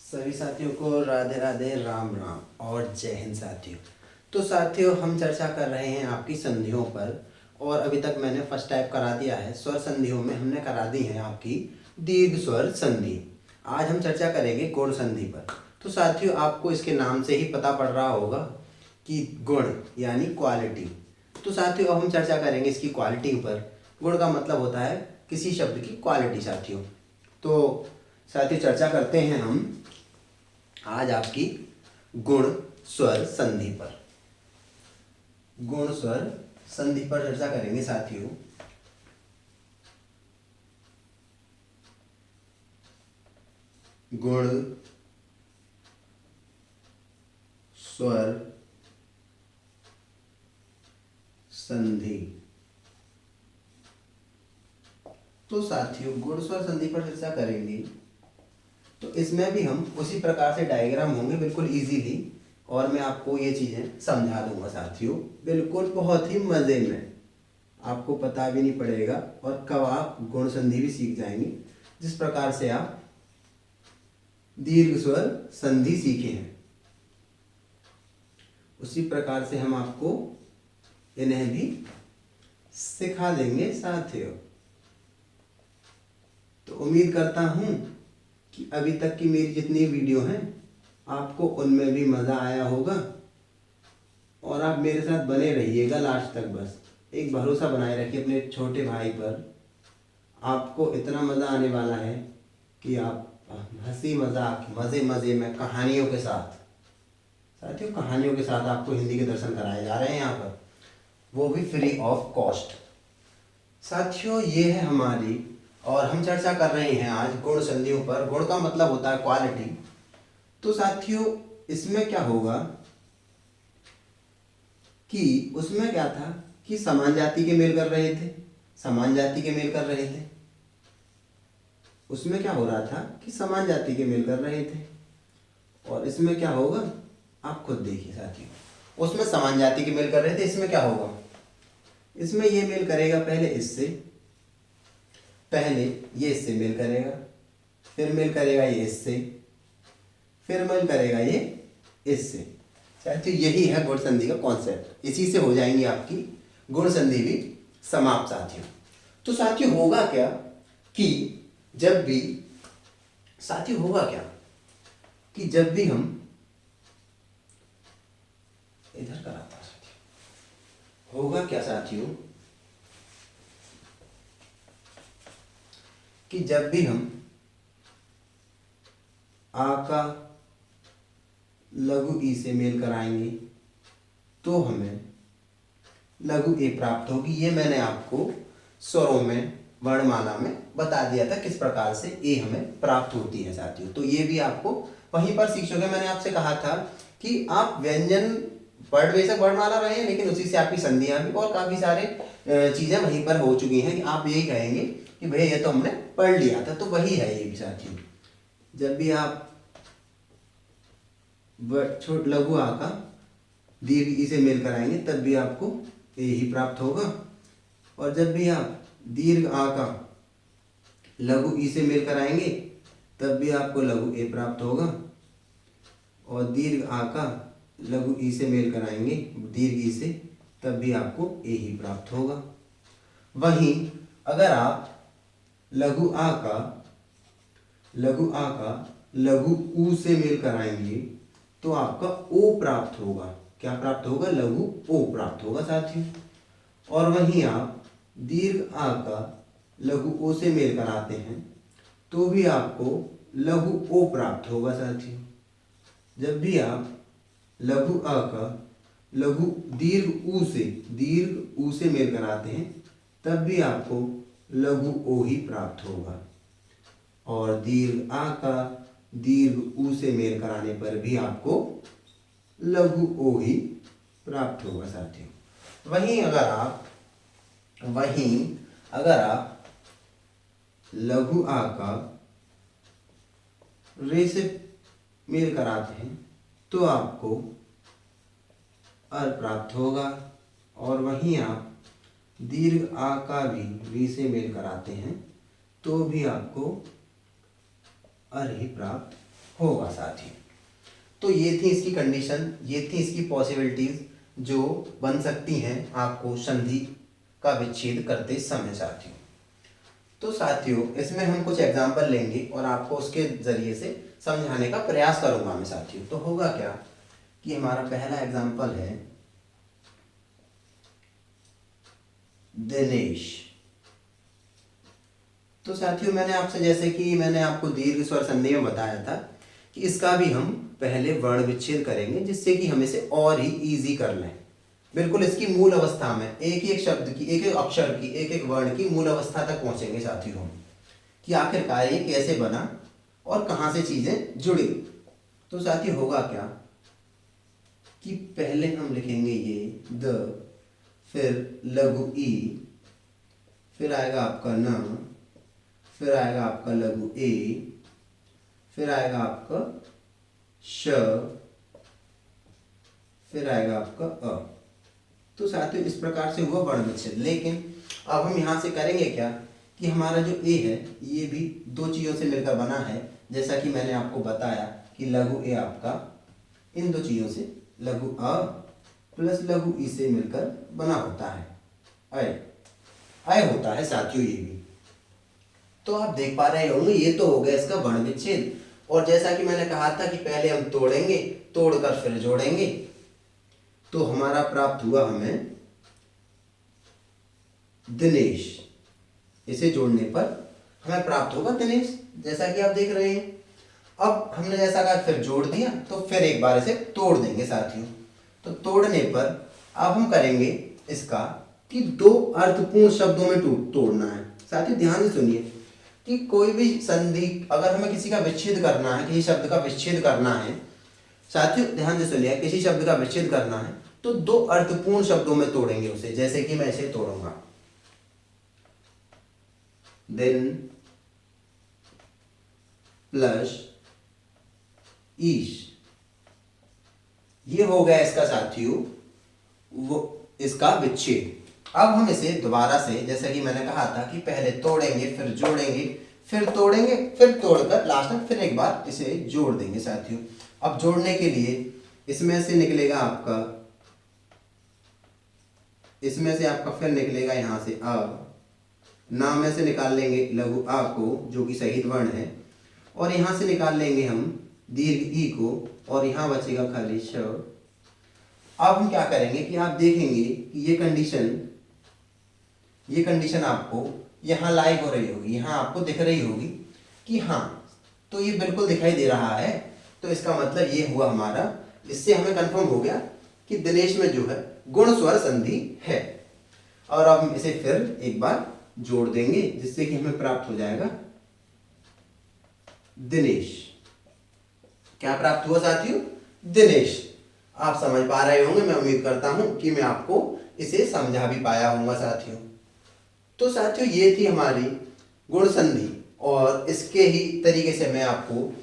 सभी साथियों को राधे राधे, राम राम और जय हिंद साथियों। तो साथियों, हम चर्चा कर रहे हैं आपकी संधियों पर। और अभी तक मैंने फर्स्ट टाइप करा दिया है। स्वर संधियों में हमने करा दी है आपकी दीर्घ स्वर संधि। आज हम चर्चा करेंगे गुण संधि पर। तो साथियों, आपको इसके नाम से ही पता पड़ रहा होगा कि गुण यानी क्वालिटी। तो साथियों, अब हम चर्चा करेंगे इसकी क्वालिटी पर। गुण का मतलब होता है किसी शब्द की क्वालिटी साथियों। तो साथियों, चर्चा करते हैं हम आज आपकी गुण स्वर संधि पर। गुण स्वर संधि पर चर्चा करेंगे साथियों। गुण स्वर संधि। तो साथियों, गुण स्वर संधि पर चर्चा करेंगे तो इसमें भी हम उसी प्रकार से डायग्राम होंगे बिल्कुल इजीली, और मैं आपको ये चीज़ें समझा दूंगा साथियों बिल्कुल बहुत ही मज़े में। आपको पता भी नहीं पड़ेगा और कब आप गुण संधि भी सीख जाएंगे, जिस प्रकार से आप दीर्घ स्वर संधि सीखे हैं उसी प्रकार से हम आपको इन्हें भी सिखा देंगे साथियों। तो उम्मीद करता हूँ कि अभी तक की मेरी जितनी वीडियो हैं आपको उनमें भी मज़ा आया होगा, और आप मेरे साथ बने रहिएगा लास्ट तक। बस एक भरोसा बनाए रखिए अपने छोटे भाई पर। आपको इतना मज़ा आने वाला है कि आप हंसी मजाक मज़े मज़े में कहानियों के साथ, साथियों कहानियों के साथ आपको हिंदी के दर्शन कराए जा रहे हैं यहाँ पर, वो भी फ्री ऑफ कॉस्ट। साथियों, ये है हमारी, और हम चर्चा कर रहे हैं आज गुण संधियों पर। गुण का मतलब होता है क्वालिटी। तो साथियों, इसमें क्या होगा कि उसमें क्या था कि समान जाति के मेल कर रहे थे, समान जाति के मेल कर रहे थे। उसमें क्या हो रहा था कि समान जाति के मेल कर रहे थे, और इसमें क्या होगा आप खुद देखिए साथियों। उसमें समान जाति के मेल कर रहे थे, इसमें क्या होगा, इसमें ये मेल करेगा पहले इससे, पहले ये इससे मेल करेगा, फिर मेल करेगा ये इससे, फिर मेल करेगा ये इससे। साथियों, यही है गुण संधि का कॉन्सेप्ट। इसी से हो जाएंगी आपकी गुण संधि भी समाप्त साथियों। तो साथियों, होगा क्या कि जब भी, साथियों होगा क्या कि जब भी हम इधर कराता साथियों, होगा क्या साथियों कि जब भी हम आ का लघु ई से मेल कराएंगे तो हमें लघु ए प्राप्त होगी। ये मैंने आपको स्वरों में, वर्णमाला में बता दिया था किस प्रकार से ए हमें प्राप्त होती है साथियों। तो ये भी आपको वहीं पर सीखोगे। मैंने आपसे कहा था कि आप व्यंजन वर्ड बेशक वर्णमाला रहे हैं, लेकिन उसी से आपकी संधियां भी और काफ़ी सारे चीज़ें वहीं पर हो चुकी हैं कि आप यही कहेंगे कि भैया ये तो हमने पढ़ लिया था। तो वही है ये भी साथियों। जब भी आप छोट लघु आ का दीर्घ ई से मेल कराएंगे तब भी आपको ए ही प्राप्त होगा, और जब भी आप दीर्घ आ का लघु ई से मेल कराएंगे तब भी आपको लघु ए प्राप्त होगा, और दीर्घ आ का लघु ई से मेल कराएंगे दीर्घ ई से तब भी आपको ए ही प्राप्त होगा। वहीं अगर आप लघु आ का लघु ऊ से मेल कराएंगे तो आपका ओ प्राप्त होगा। क्या प्राप्त होगा, लघु ओ प्राप्त होगा साथियों। और वहीं आप दीर्घ आ का लघु ओ से मेल कराते हैं तो भी आपको लघु ओ प्राप्त होगा साथियों। जब भी आप लघु आ का लघु दीर्घ ऊ से मेल कराते हैं तब भी आपको लघु ओ ही प्राप्त होगा, और दीर्घ आ का दीर्घ ऊ से मेल कराने पर भी आपको लघु ओ ही प्राप्त होगा साथियों। वहीं अगर आप लघु आ का रे से मेल कराते हैं तो आपको अर प्राप्त होगा, और वहीं आप दीर्घ आ का भी री से मेल कराते हैं तो भी आपको अर ही प्राप्त होगा साथियों। तो ये थी इसकी कंडीशन, ये थी इसकी पॉसिबिलिटीज जो बन सकती हैं आपको संधि का विच्छेद करते समय साथियों। तो साथियों इसमें हम कुछ एग्जाम्पल लेंगे और आपको उसके जरिए से समझाने का प्रयास करूंगा मैं साथियों। तो होगा क्या कि हमारा पहला एग्जाम्पल है दिनेश। तो साथियों मैंने आपसे, जैसे कि मैंने आपको दीर्घ स्वर संधि में बताया था कि इसका भी हम पहले वर्ण विच्छेद करेंगे जिससे कि हम इसे और ही इजी कर लें। बिल्कुल इसकी मूल अवस्था में एक एक शब्द की, एक एक अक्षर की, एक एक वर्ण की मूल अवस्था तक पहुंचेंगे साथियों हम, कि आखिरकार ये कैसे बना और कहाँ से चीजें जुड़ी। तो साथियों होगा क्या कि पहले हम लिखेंगे ये द, फिर लघु ई, फिर आएगा आपका न, फिर आएगा आपका लघु ए, फिर आएगा आपका श, फिर आएगा आपका अ। तो साथियों इस प्रकार से हुआ वर्ण विच्छेद। लेकिन अब हम यहाँ से करेंगे क्या कि हमारा जो ए है ये भी दो चीज़ों से मिलकर बना है, जैसा कि मैंने आपको बताया कि लघु ए आपका इन दो चीज़ों से, लघु अ प्लस लघु ई से मिलकर बना होता है, अय अय होता है साथियों ये भी। तो आप देख पा रहे होंगे ये तो हो गया इसका वर्ण विच्छेद। और जैसा कि मैंने कहा था कि पहले हम तोड़ेंगे, तोड़कर फिर जोड़ेंगे, तो हमारा प्राप्त हुआ हमें दिनेश। इसे जोड़ने पर हमें प्राप्त होगा दिनेश, जैसा कि आप देख रहे हैं। अब हमने जैसा कहा फिर जोड़ दिया, तो फिर एक बार इसे तोड़ देंगे साथियों। तो तोड़ने पर अब हम करेंगे इसका कि दो अर्थपूर्ण शब्दों में तोड़ना है। साथियों ध्यान से सुनिए कि कोई भी संधि अगर हमें किसी का विच्छेद करना है, किसी शब्द का विच्छेद करना है, साथियों ध्यान से सुनिए, किसी शब्द का विच्छेद करना है तो दो अर्थपूर्ण शब्दों में तोड़ेंगे उसे। जैसे कि मैं इसे तोड़ूंगा दिन प्लस ईश, ये हो गया इसका साथियों वो इसका विच्छेद। अब हम इसे दोबारा से, जैसा कि मैंने कहा था कि पहले तोड़ेंगे फिर जोड़ेंगे, फिर तोड़ेंगे फिर तोड़कर लास्ट में फिर एक बार इसे जोड़ देंगे साथियों। अब जोड़ने के लिए इसमें से निकलेगा आपका, इसमें से आपका फिर निकलेगा यहाँ से अ, ना में से निकाल लेंगे लघु आ को जो कि सहित वर्ण है, और यहाँ से निकाल लेंगे हम दीर्घ ई को, और यहाँ बचेगा खाली श। अब हम क्या करेंगे कि आप देखेंगे कि ये कंडीशन आपको यहाँ लाइव हो रही होगी, यहाँ आपको दिख रही होगी कि हाँ तो ये बिल्कुल दिखाई दे रहा है। तो इसका मतलब ये हुआ हमारा, इससे हमें कंफर्म हो गया कि दिनेश में जो है गुण स्वर संधि है। और अब हम इसे फिर एक बार जोड़ देंगे जिससे कि हमें प्राप्त हो जाएगा दिनेश। क्या प्राप्त हुआ साथियों? दिनेश। आप समझ पा रहे होंगे, मैं उम्मीद करता हूं कि मैं आपको इसे समझा भी पाया होऊंगा साथियों। तो साथियों ये थी हमारी गुण संधि, और इसके ही तरीके से मैं आपको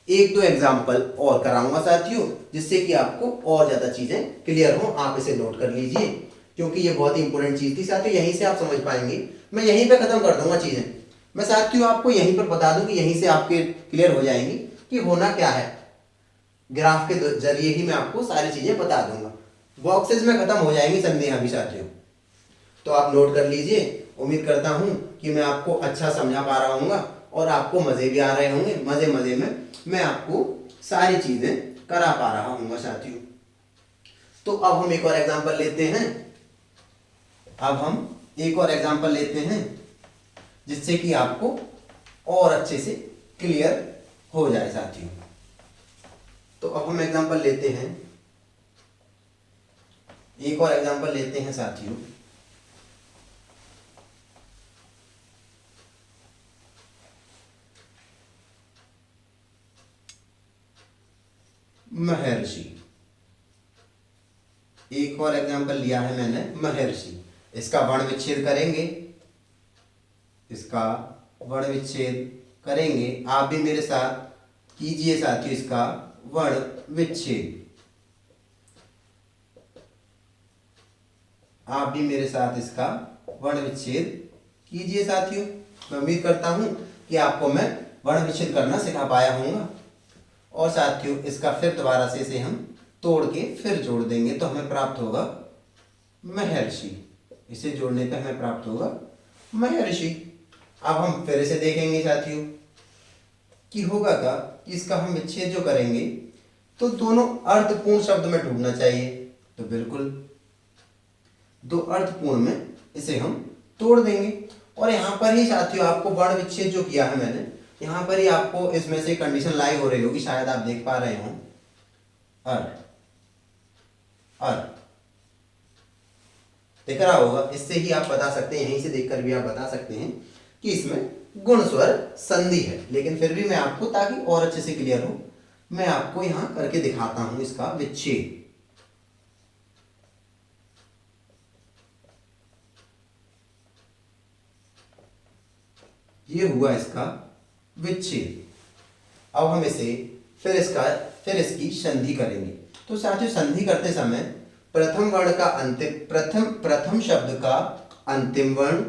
एक दो एग्जाम्पल और कराऊंगा साथियों, जिससे कि आपको और ज्यादा चीजें क्लियर हो। आप इसे नोट कर लीजिए क्योंकि ये बहुत ही इंपॉर्टेंट चीज थी साथियों, यहीं से आप समझ पाएंगे। मैं यहीं पे खत्म कर दूंगा चीजें, मैं साथियों आपको यहीं पर बता दूं कि यहीं से आपके क्लियर हो जाएंगी कि होना क्या है। ग्राफ के जरिए ही मैं आपको सारी चीजें बता दूंगा, बॉक्सेस में खत्म हो जाएंगी संधियां भी साथियों। तो आप नोट कर लीजिए। उम्मीद करता हूं कि मैं आपको अच्छा समझा पा रहा हूँगा और आपको मजे भी आ रहे होंगे। मजे मजे में मैं आपको सारी चीजें करा पा रहा हूँगा साथियों। तो अब हम एक और एग्जांपल लेते हैं, जिससे कि आपको और अच्छे से क्लियर हो जाए साथियों। तो अब हम एग्जांपल लेते हैं, एक और एग्जांपल लेते हैं साथियों। महर्षि, एक और एग्जांपल लिया है मैंने महर्षि। इसका वर्ण विच्छेद करेंगे, इसका वर्ण विच्छेद करेंगे। आप भी मेरे साथ कीजिए साथियों इसका वर्ण विच्छेद, आप भी मेरे साथ इसका वर्ण विच्छेद कीजिए साथियों। मैं उम्मीद करता हूं कि आपको मैं वर्ण विच्छेद करना सिखा पाया हूँगा। और साथियों इसका फिर दोबारा से इसे हम तोड़ के फिर जोड़ देंगे तो हमें प्राप्त होगा महर्षि। इसे जोड़ने पे हमें प्राप्त होगा महर्षि। अब हम फिर इसे देखेंगे साथियों कि होगा क्या कि इसका हम विच्छेद जो करेंगे तो दोनों अर्थपूर्ण शब्द में टूटना चाहिए। तो बिल्कुल दो अर्थपूर्ण में इसे हम तोड़ देंगे। और यहाँ पर ही साथियों आपको वर्ण विच्छेद जो किया है मैंने, यहाँ पर ही आपको इसमें से कंडीशन लाई हो रही होगी, शायद आप देख पा रहे हो। अर अर दिख रहा होगा, इससे ही आप बता सकते हैं, यहीं से देखकर भी आप बता सकते हैं कि इसमें गुण स्वर संधि है। लेकिन फिर भी मैं आपको, ताकि और अच्छे से क्लियर हो, मैं आपको यहां करके दिखाता हूं इसका विच्छेद। ये हुआ इसका विच्छेद। अब हम इसे फिर इसकी संधि करेंगे। तो साथियों संधि करते समय प्रथम वर्ण का अंतिम प्रथम शब्द का अंतिम वर्ण,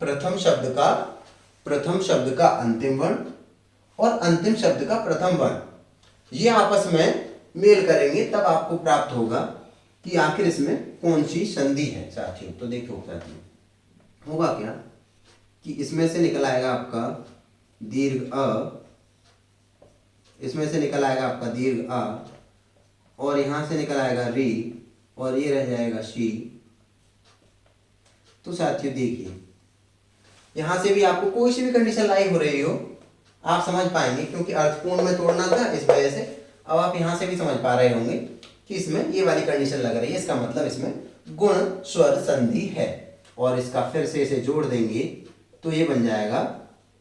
प्रथम शब्द का अंतिम वर्ण और अंतिम शब्द का प्रथम वर्ण, ये आपस में मेल करेंगे, तब आपको प्राप्त होगा कि आखिर इसमें कौन सी संधि है साथियों। तो देखो साथियों होगा क्या कि इसमें से निकल आएगा आपका दीर्घ अ, इसमें से निकल आएगा आपका दीर्घ अ, और यहां से निकल आएगा री, और ये रह जाएगा शी। तो साथियों देखिए यहां से भी आपको कोई सी भी कंडीशन लाई हो रही हो आप समझ पाएंगे, क्योंकि अर्थपूर्ण में तोड़ना था इस वजह से। अब आप यहां से भी समझ पा रहे होंगे कि इसमें ये वाली कंडीशन लग रही है, इसका मतलब इसमें गुण स्वर संधि है। और इसका फिर से इसे जोड़ देंगे तो ये बन जाएगा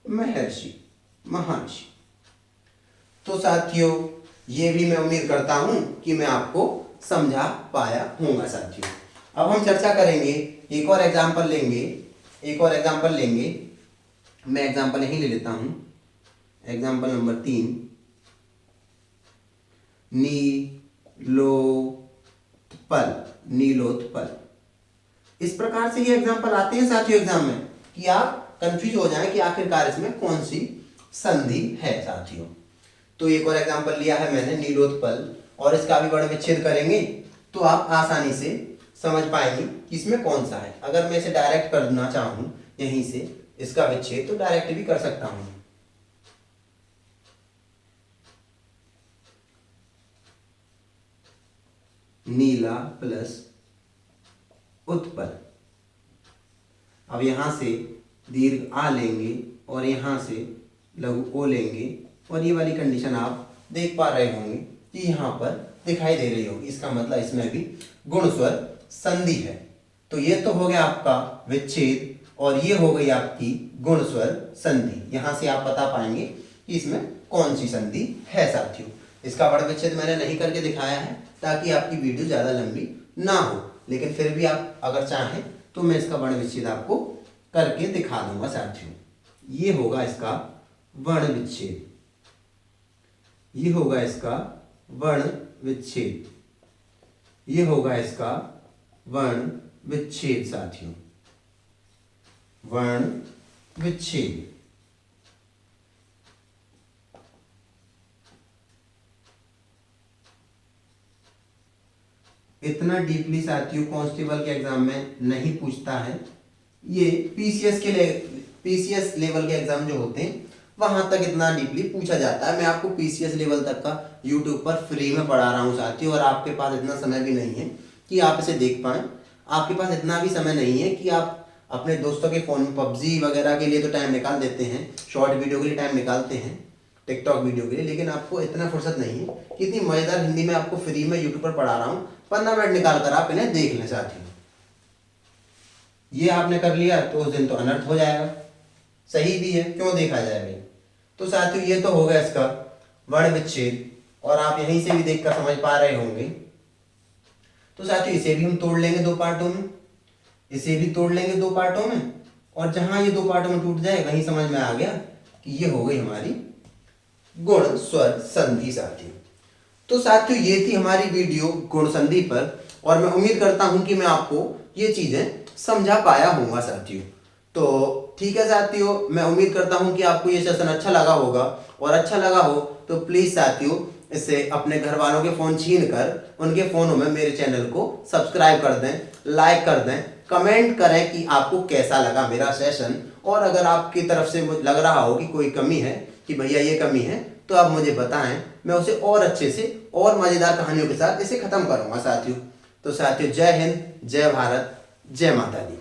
महर्षि, महर्षि। तो साथियों ये भी मैं उम्मीद करता हूं कि मैं आपको समझा पाया हूँगा साथियों। अब हम चर्चा करेंगे, एक और एग्जाम्पल लेंगे। मैं एग्जाम्पल यहीं ले लेता हूं, एग्जाम्पल नंबर 3, नीलोत्पल। इस प्रकार से ये एग्जाम्पल आते हैं साथियों एग्जाम में कि आप कंफ्यूज हो जाएं कि आखिरकार इसमें कौन सी संधि है साथियों। तो एक और एग्जाम्पल लिया है मैंने नीलोत्पल, और इसका भी वर्ण विच्छेद करेंगे तो आप आसानी से समझ पाएंगे कि इसमें कौन सा है। अगर मैं इसे डायरेक्ट करना चाहूं यहीं से इसका विच्छेद, तो डायरेक्ट भी कर सकता हूं। नीला प्लस उत्पल। अब यहां से दीर्घ आ लेंगे और यहां से लघु ओ लेंगे, और ये वाली कंडीशन आप देख पा रहे होंगे कि यहाँ पर दिखाई दे रही होगी। इसका मतलब इसमें भी गुण स्वर संधि है। तो ये तो हो गया आपका विच्छेद, और ये हो गई आपकी गुण स्वर संधि। यहां से आप बता पाएंगे कि इसमें कौन सी संधि है साथियों। इसका वर्ण विच्छेद मैंने नहीं करके दिखाया है ताकि आपकी वीडियो ज़्यादा लंबी ना हो, लेकिन फिर भी आप अगर चाहें तो मैं इसका वर्ण विच्छेद आपको करके दिखा दूंगा साथियों। ये होगा इसका वर्ण विच्छेद, ये होगा इसका वर्ण विच्छेद, ये होगा इसका वर्ण विच्छेद साथियों, वर्ण विच्छेद। इतना डीपली साथियों कांस्टेबल के एग्जाम में नहीं पूछता है। ये पीसीएस लेवल के एग्जाम जो होते हैं वहां तक इतना डीपली पूछा जाता है। मैं आपको पीसीएस लेवल तक का यूट्यूब पर फ्री में पढ़ा रहा हूँ साथियों, और आपके पास इतना समय भी नहीं है कि आप इसे देख पाएं। आपके पास इतना भी समय नहीं है कि आप अपने दोस्तों के फ़ोन में पबजी वगैरह के लिए तो टाइम निकाल देते हैं, शॉर्ट वीडियो के लिए टाइम निकालते हैं, टिकटॉक वीडियो के लिए, लेकिन आपको इतना फुर्सत नहीं है कि इतनी मज़ेदार हिंदी में आपको फ्री में यूट्यूब पर पढ़ा रहा हूँ। 15 मिनट निकाल कर आप इन्हें देख लें साथियों। ये आपने कर लिया तो उस दिन तो अनर्थ हो जाएगा। सही भी है, क्यों देखा जाए भाई। तो साथियों ये तो हो गया इसका वर्ण विच्छेद, और आप यहीं से भी देखकर समझ पा रहे होंगे। तो साथियों इसे भी हम तोड़ लेंगे दो पार्टों में, इसे भी तोड़ लेंगे दो पार्टों में, और जहां ये दो पार्टों में टूट जाए वहीं समझ में आ गया कि ये हो गई हमारी गुण स्वर संधि साथियों। तो साथियों ये थी हमारी वीडियो गुण संधि पर, और मैं उम्मीद करता हूं कि मैं आपको ये चीजें समझा पाया हूँगा साथियों। तो ठीक है साथियों, मैं उम्मीद करता हूं कि आपको ये सेशन अच्छा लगा होगा, और अच्छा लगा हो तो प्लीज़ साथियों इसे अपने घर वालों के फ़ोन छीन कर उनके फ़ोनों में मेरे चैनल को सब्सक्राइब कर दें, लाइक कर दें, कमेंट करें कि आपको कैसा लगा मेरा सेशन। और अगर आपकी तरफ से मुझे लग रहा हो कि कोई कमी है कि भैया ये कमी है, तो आप मुझे बताएं, मैं उसे और अच्छे से और मज़ेदार कहानियों के साथ इसे ख़त्म करूँगा साथियों। तो साथियों, जय हिंद, जय भारत, जय माता दी।